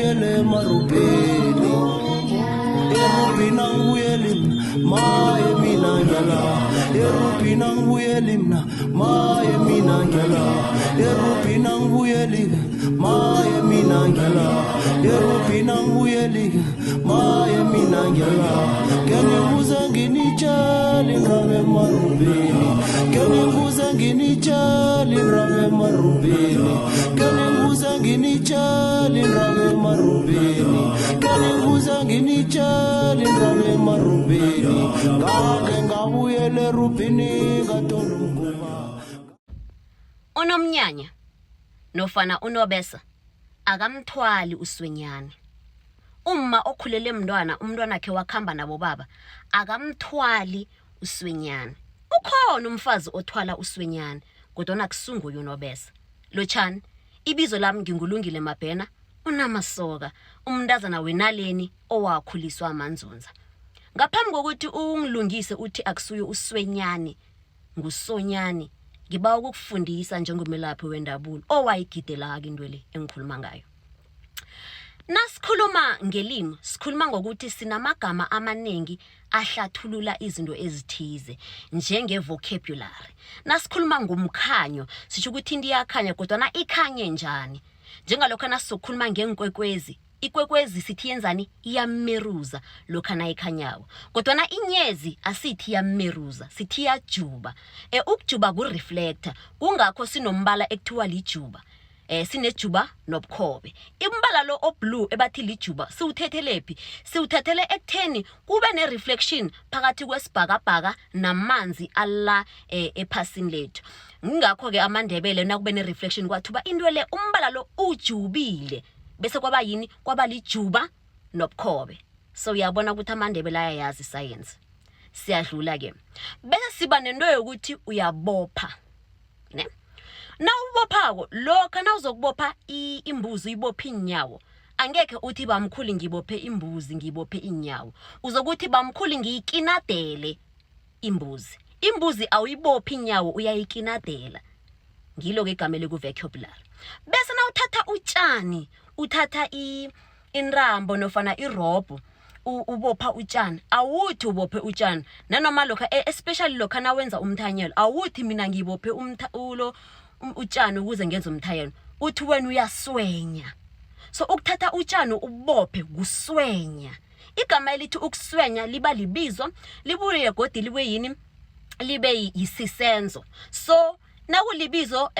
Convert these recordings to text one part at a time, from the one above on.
ngibuyele marubeni erubina ngibuyele maye mina ngiyala erubina ngibuyele mina maye mina ngiyala erubina ngibuyele maye mina ngiyala erubina ngibuyele maye mina ngiyala ngenibuza nginitshali ngabe marubeni ngenibuza nginitshali ngabe marubeni ngenibuza nginitshali ngabe marubeni ngenibuza nginitshali ngabe marubeni ngake ngabuyele rubini katolumkuba. Unomnyanya nofana unobesa akamthwali uswenyane. Umma okhulele umntwana wakhe wakhamba nabo baba akamthwali uswenyane. Ukhona umfazi othwala uswenyane kodwa kusunguye unobesa. Lochani ibizo lami ngingulungile Mabhena unamasoka umntazana wenaleni owakhuliswa amanzunza. Ngaphambi kokuthi ungilungise uthi akusuye uswenyane ngusonyane ngiba ukukufundisa njengomelaphi wendabulo owayigidela into le engikhuluma ngayo. Nasikhuluma ngelimi sikhuluma ngokuthi sinamagama amaningi ahlathulula izinto ezithize njenge vocabulary. Nasikhuluma ngomkhanyo sisho ukuthi into iyakhanya kodwa ikhanye njani. Njengalokho nasizokhuluma ngengkwekwezi, ikwekwezi sithi yenzani iyameruza lokho ikhanyawo. Kodwa inyezi asithi iyameruza sithi iyajuba. Ukujuba ku reflector kungakho sinombala ekuthiwa lijuba. Sinejuba nobukhobe. Imbala lo oblue ebathi lijuba siwuthethelephi? Siwuthathele ekutheni kube ne reflection phakathi kwesibhakabhaka namanzi alla ephasini lethu. Ngakho ke amandebele nakube ne reflection kwathuba into le umbala lo ujubile bese kwaba yini kwaba lijuba nobukhobe. So uyabona ukuthi amandebele ayayazi science. Siyadlula ke bese siba nento yokuthi uyabopha ne na ubophako lokho na uzokubopha imbuzi uyibopha inyawo angeke uthi bamkhulu ngibophe imbuzi ngibophe inyawo uzokuthi bamkhulu ngiyikinadele imbuzi awuyibophi inyawo uyayikinadela ngilo ke igamele ku vocabulary. Bese na uthatha utshani uthatha inrambo nofana irobho ubopha utshani awuthi ubophe utshani nanoma lokho especially lokho na wenza umthanyelo awuthi mina ngibophe utshani ukuze ngenze umthayelo uthi wena uyaswenya. So ukuthatha utshani ubophe kuswenya. Igama elithi ukuswenya liba libizo libuye godi libe yini libe yisisenzo. So nakulibizo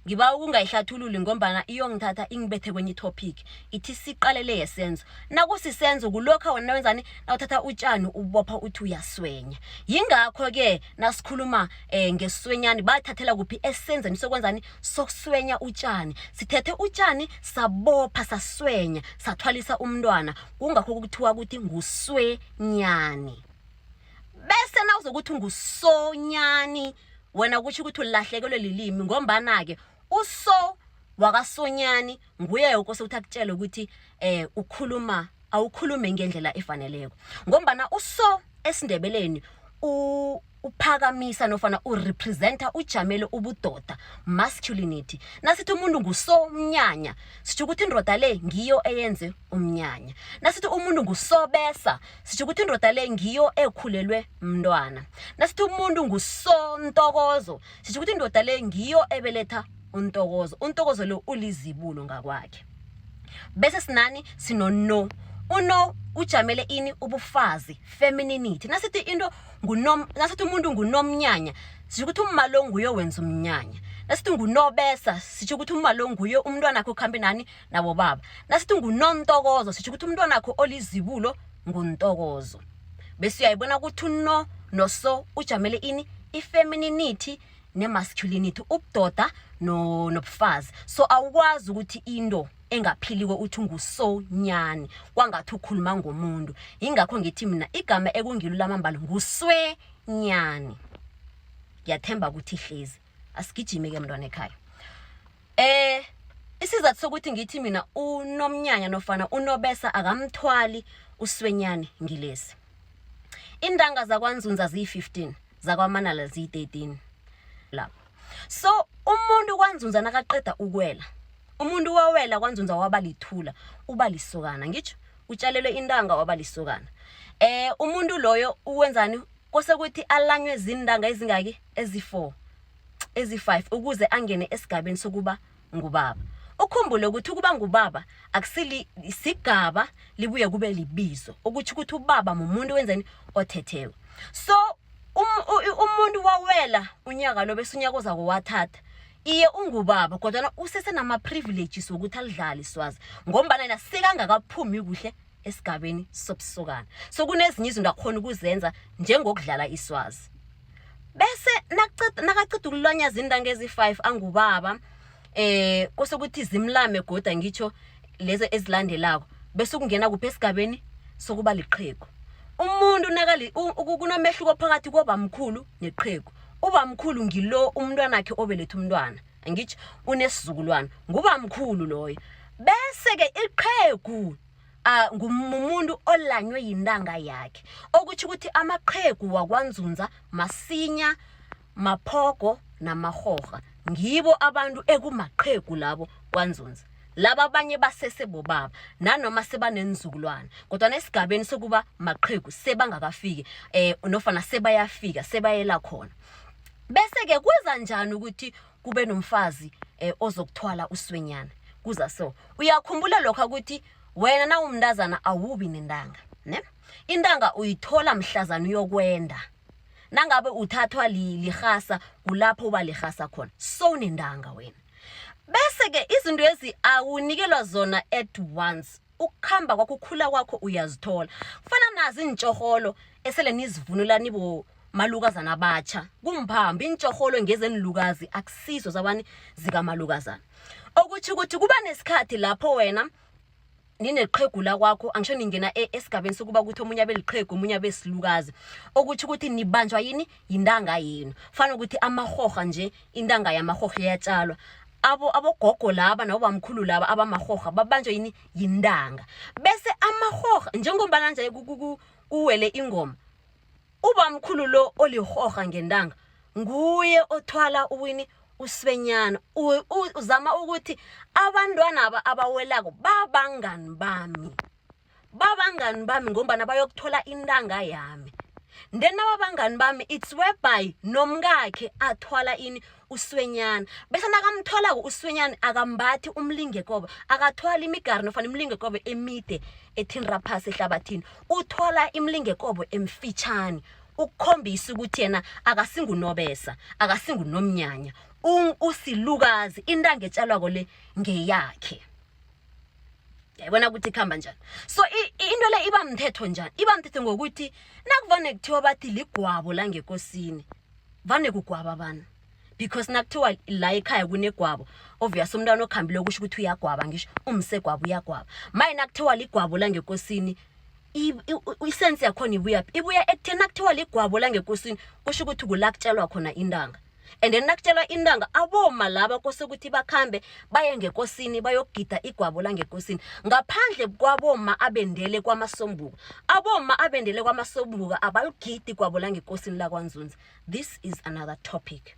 ngiba ukungayihlathululi ngombana iyongithatha ingibethe kwenye topic ithi siqalele yesenzo. Nakusisenzo kulokho wena wenzani nawuthatha utshani ubopha uthi uyaswenya. Yingakho ke nasikhuluma ngeswenyani bathathela kuphi esenzeni sokwenzani sokuswenya utshani. Sithethe utshani sabopha saswenya sathwalisa umntwana kungakho kuthiwa ukuthi nguswenyani. Bese nawuzokuthi ngusonyani wena kuthi ukuthi ulahlekelwe lilimi ngombana ke uso wakasonyani nguye yonke sewuthakutshela ukuthi awukhulume ngendlela efaneleko ngombana uso esindebeleni uphakamisa nofana urepresenta ujamele ubudoda masculinity. Nasithi umuntu ngusomnyanya sithi ukuthi indoda le ngiyo eyenze umnyanya. Nasithi umuntu ngusobesa sithi ukuthi indoda le ngiyo ekhulelwe umntwana. Nasithi umuntu ngusontokozo sithi ukuthi indoda le ngiyo ebeletha untokozo. Untokozo lo ulizibulo ngakwakhe. Bese sinani sinono. Uno ujamele ini ubufazi femininity. Nasithi nasithi umuntu ngunomnyanya sithi ukuthi umalo nguye wenza umnyanya. Nasithi ngunobesa sithi ukuthi umalo nguye umntwana wakhe ukhambe nani nabo baba. Nasithi ngunontokozo sithi ukuthi umntwana wakhe olizibulo nguntokozo. Bese uyayibona ukuthi uno noso ujamele ini ifemininity nemasculinity ubudoda nobufazi. So awukwazi ukuthi into engaphiliko uthi ngusonyani kwangathi ukhuluma ngomuntu. Ingakho ngithi mina igama ekungilula amambala nguswenyani. Ngiyathemba ukuthi ihlezi asigijime ke mntwana ekhaya. Isizathu sokuthi ngithi mina unomnyanya nofana unobesa akamthwali uswenyani ngilesi. Indanga zakwanzunza ziyi15 zakwamanala ziyi13 lapho. So umuntu kwanzunza nakaqeda ukwela umuntu wawela kwanzunza wabalithula uba lisokana ngitsho utshalelwe intanga wabalisokana umuntu loyo uwenzani kose kuthi alanywe zindanga ezingaki ezi4 ezi5 ukuze angene esigabeni sokuba ngubaba ukhumbule ukuthi ukuba ngubaba akusili isigaba libuye kube libizo ukuthi ukuthi ubaba umuntu wenzeni othethewe so umuntu wawela unyaka lo bese unyaka oza kwathatha iye ungubaba kodwa usese nama privileges ukuthi alidlala iswazi ngoba yena sekangakaphumi kuhle esigabeni sobusokana so kunezinye izinto akhona ukuzenza njengokudlala iswazi bese nakaqeda ukulwanya zindanga ezi5 angubaba kose ukuthi zimlame goda ngitsho lezo ezilandelako bese kungena kuphi esigabeni sokuba liqhegu umuntu nakali kunomehluko phakathi kobamkhulu neqhegu ubamkhulu ngilo umntwana wakhe obelethe umntwana ngitsho unesizukulwana ngubamkhulu loyo bese ke iqhegu ngumuntu olanywe yindanga yakhe okuthi ukuthi amaqhegu wakwanzunza masinya maphogo namahoga ngibo abantu ekumaqhegu labo kwanzunza laba abanye basese bobaba nanoma sebanenzukulwana kodwa nesigabeni sokuba maqhegu sebangakafiki nofana sebayafika sebayela khona bese ke kwenza njani ukuthi kube nomfazi ozokuthwala uswenyana kuza so uyakhumbula lokho ukuthi wena na umndazana awubi nendanga ne indanga uyithola mhlazana uyokwenda nangabe uthathwa lihasa kulapho uba lihasa khona so nendanga wena bese ke izinto ezi awunikelwa zona at once ukukhamba kwakho ukukhula kwakho uyazithola kufana nazi intshorholo esele nizivunula nibo malukazana abatsha kumphambi intshorholo ngezenilukazi akusizo zabani zikamalukazana okuthi ukuthi kuba nesikhathi lapho wena nineqhegula kwakho angisho ningena esigabeni sokuba ukuthi omunye abeliqhegu omunye abesilukazi okuthi ukuthi nibanjwa yini indanga yenu fana ukuthi amahoga nje indanga yamahoga yatshalwa abogogo laba nabamkhulu laba abamahoga babanjwa yini yindanga bese amahoga njengoba nje kuwele ingoma ubamkhulu lo olihoga ngendanga nguye othwala uwini uswenyana uzama ukuthi abantwana aba abawelako babangani bami ngoba nabayokuthola indanga yami ndena abangani bami it's whereby nomkakhe athwala ini uswenyana bese nakamthola uswenyana akambathi umlingekobo akathwala imigari nofana imlingekobo emide ethinra phasi ehlabathini uthola imlingekobo emfitshani ukukhombisa ukuthi yena akasingunobesa akasingunomnyanya usilukazi indanga etshalwako le ngeyakhe yabona ukuthi khamba njani so into le iba mthetho njani iba mthetho ngokuthi nakuvane kuthiwa bathi ligwabo la ngekosini vane kugwaba abana because nakuthiwa la ekhaya kunegwabo obvious umntwana okhambile okusho ukuthi uyagwaba ngisho umsegwabo uyagwaba maye nakuthiwa ligwabo la ngekosini isense yakho ibuya ekuthena kuthiwa ligwabo la ngekosini kusho ukuthi kulakutshelwa khona indanga and then nakutshelwa indanga aboma laba kose ukuthi bakhambe baye ngekosini bayogida igwabo la ngekosini ngaphandle kwaboma abendele kwamasombuka aboma abendele kwamasombuka abaligidi igwabo la ngekosini la kwanzunza this is another topic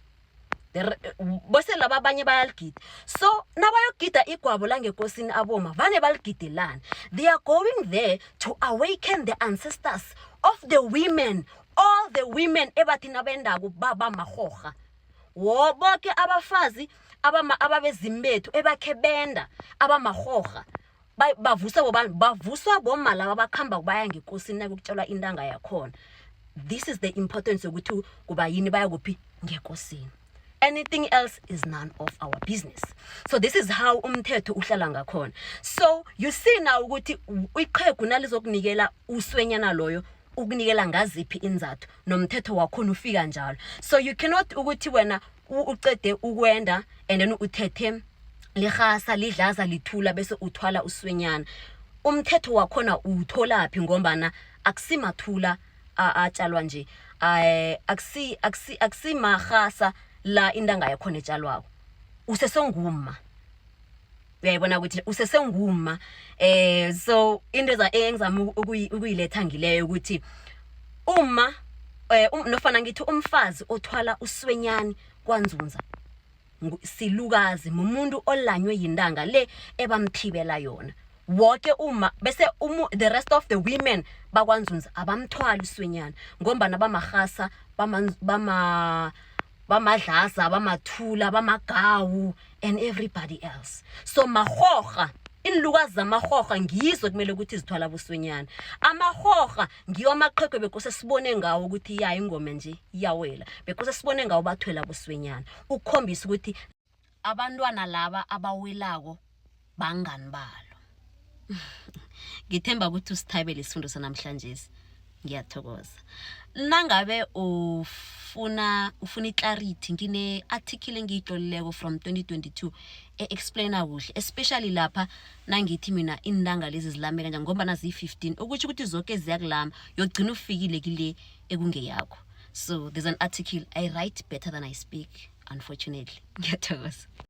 bose laba abanye bayaligida so nabayogida igwabo la ngekosini aboma vane baligidelana they are going there to awaken the ancestors of the women all the women ebathi nabendako baba mahoga woboke abafazi ababezimbethu ebakhe benda abamahoga bavuswa bomma laba bakhamba baya ngekosini nakutshelwa indanga yakhona this is the importance ukuthi kuba yini baya kuphi ngekosini anything else is none of our business so this is how umthetho uhlala ngakhona so you see now ukuthi iqhegu nalizokunikela uswenyana loyo ukunikela ngaziphi inzathu nomthetho wakhona ufika njalo so you cannot ukuthi wena ucede ukwenda and then uthethe lihasa lidlaza lithula bese uthwala uswenyana umthetho wakhona utholapi ngombana akusimathula atshalwa nje akusimahasa la indanga yakhona etshalwako usesenguma uyayibona ukuthi usesenguma so into engizama ukuyiletha ngileyo ukuthi uma nofana ngithi umfazi othwala uswenyani kwanzunza silukazi mumuntu olanywe yindanga le ebamthibela yona woke uma bese the rest of the women bakwanzunza abamthwala iswenyana ngombana bamahasa bamadlaza bamathula bamagawu and everybody else. So mahoga inlukazi zamahoga ngizo kumele ukuthi zithwala buswenyana. Amahoga ngiyo amaqhegu bekose sibone ngawo ukuthi ya ingoma nje iyawela bekose sibone ngawo bathwela buswenyana ukukhombisa ukuthi abantwana laba abawelako bangani balo. Ngithemba ukuthi usithabele isifundo sanamhlanje. Ngiyathokoza. Nangabe ufuna iclarity ngine article engiyitlolileko from 2022 explainer kuhle especially lapha nangithi mina indanga lezi zilame kanjani ngoba nazi 15 ukuthi zonke ziyakulama yogcina ufikile kile ekungeyakho. So there's an article I write better than I speak unfortunately. Ngiyathokoza.